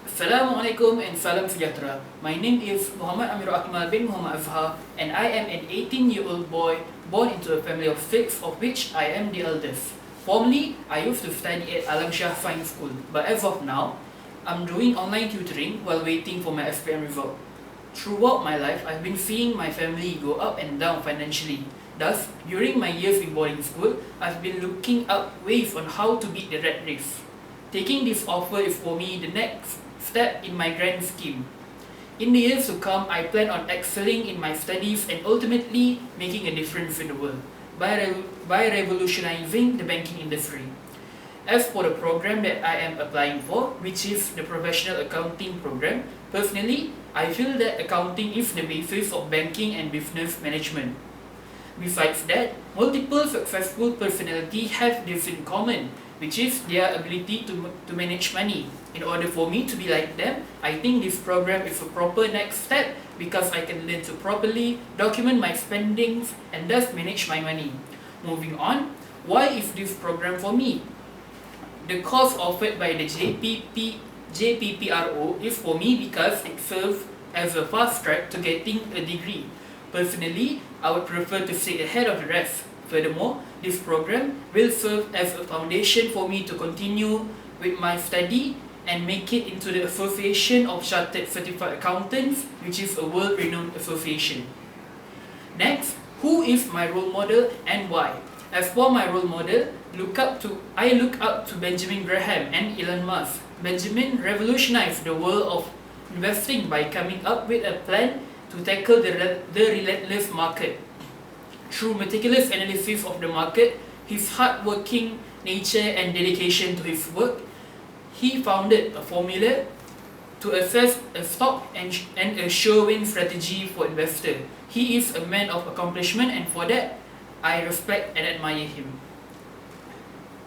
Assalamualaikum and salam sejahtera. My name is Muhammad Amirul Aqmal bin Muhammad Azhar, and I am an 18-year-old boy born into a family of 6, of which I am the eldest. Formerly, I used to study at Al-Shah Science School, but as of now, I'm doing online tutoring while waiting for my SPM result. Throughout my life, I've been seeing my family go up and down financially. Thus, during my years in boarding school, I've been looking up ways on how to beat the rat race. Taking this offer is for me the next step in my grand scheme. In the years to come, I plan on excelling in my studies and ultimately making a difference in the world by revolutionizing the banking industry. As for the program that I am applying for, which is the Professional Accounting Program, personally, I feel that accounting is the basis of banking and business management. Besides that, multiple successful personalities have this in common, which is their ability to manage money. In order for me to be like them, I think this program is a proper next step because I can learn to properly document my spendings and thus manage my money. Moving on, why is this program for me? The course offered by the Jppro is for me because it serves as a fast track to getting a degree. Personally, I would prefer to stay ahead of the rest. Furthermore, this program will serve as a foundation for me to continue with my study and make it into the Association of Chartered Certified Accountants, which is a world-renowned association. Next, who is my role model and why? As for my role model, I look up to Benjamin Graham and Elon Musk. Benjamin revolutionized the world of investing by coming up with a plan to tackle the relentless market. Through meticulous analysis of the market, his hard-working nature and dedication to his work, he founded a formula to assess a stock and a sure-win strategy for investors. He is a man of accomplishment, and for that, I respect and admire him.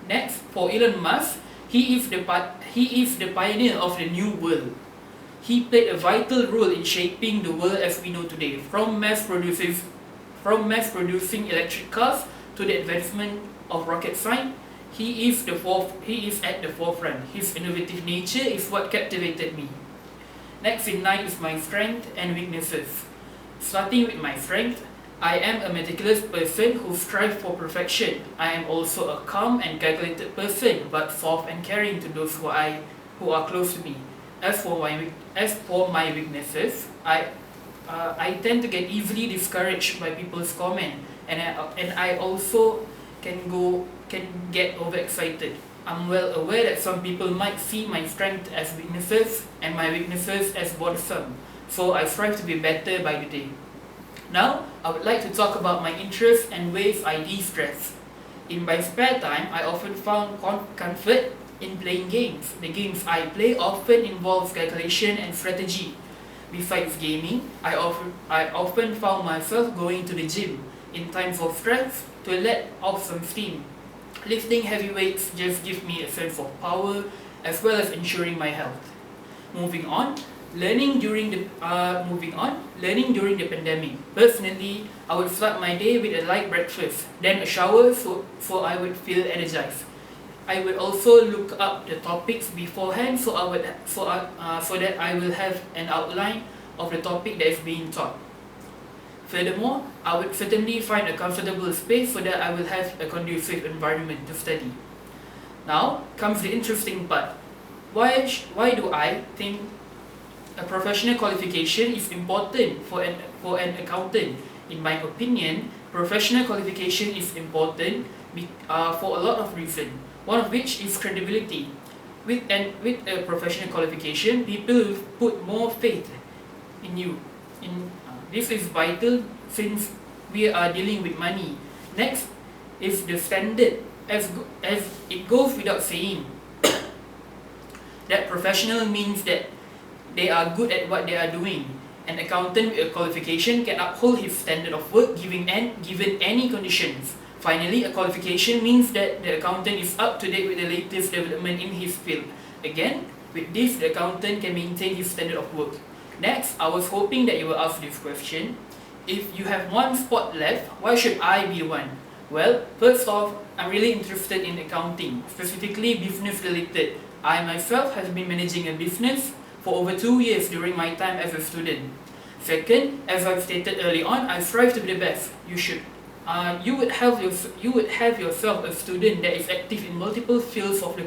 Next, for Elon Musk, he is the pioneer of the new world. He played a vital role in shaping the world as we know today, from mass producing electric cars to the advancement of rocket science. He is at the forefront. His innovative nature is what captivated me. Next in line is my strengths and weaknesses. Starting with my strength, I am a meticulous person who strives for perfection. I am also a calm and calculated person, but soft and caring to those who are close to me. As for my weaknesses, I tend to get easily discouraged by people's comment, and I also can get overexcited. I'm well aware that some people might see my strength as weaknesses and my weaknesses as bothersome, so I strive to be better by the day. Now, I would like to talk about my interests and ways I de-stress. In my spare time, I often found comfort in playing games. The games I play often involve calculation and strategy. Besides gaming, I often found myself going to the gym in times of stress to let off some steam. Lifting heavy weights just gives me a sense of power as well as ensuring my health. Moving on, learning during the pandemic. Personally, I would start my day with a light breakfast, then a shower so I would feel energized. I would also look up the topics beforehand so that I will have an outline of the topic that is being taught. Furthermore, I would certainly find a comfortable space so that I will have a conducive environment to study. Now comes the interesting part. Why do I think a professional qualification is important for an accountant? In my opinion, professional qualification is important for a lot of reasons. One of which is credibility. With a professional qualification, people put more faith in you. This is vital since we are dealing with money. Next is the standard. As it goes without saying that professional means that they are good at what they are doing. An accountant with a qualification can uphold his standard of work given any conditions. Finally, a qualification means that the accountant is up to date with the latest development in his field. Again, with this, the accountant can maintain his standard of work. Next, I was hoping that you will ask this question. If you have one spot left, why should I be the one? Well, first off, I'm really interested in accounting, specifically business related. I myself have been managing a business for over 2 years during my time as a student. Second, as I've stated early on, I strive to be the best. You would have yourself a student that is active in multiple fields of the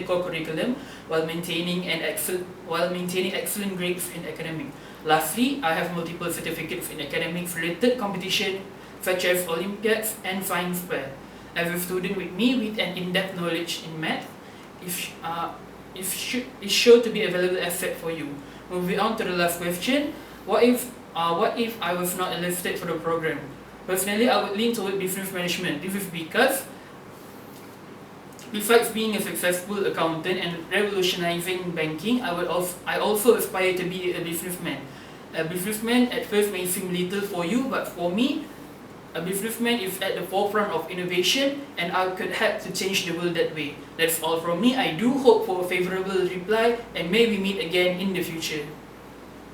core curriculum while maintaining excellent grades in academic. Lastly, I have multiple certificates in academics related competition such as Olympiads and science fair. As a student with me with an in-depth knowledge in math, is sure to be a valuable asset for you. Moving on to the last question, what if I was not enlisted for the program? Personally, I would lean toward business management. This is because, besides being a successful accountant and revolutionizing banking, I also aspire to be a businessman. A businessman at first may seem little for you, but for me, a businessman is at the forefront of innovation, and I could help to change the world that way. That's all from me. I do hope for a favorable reply, and may we meet again in the future.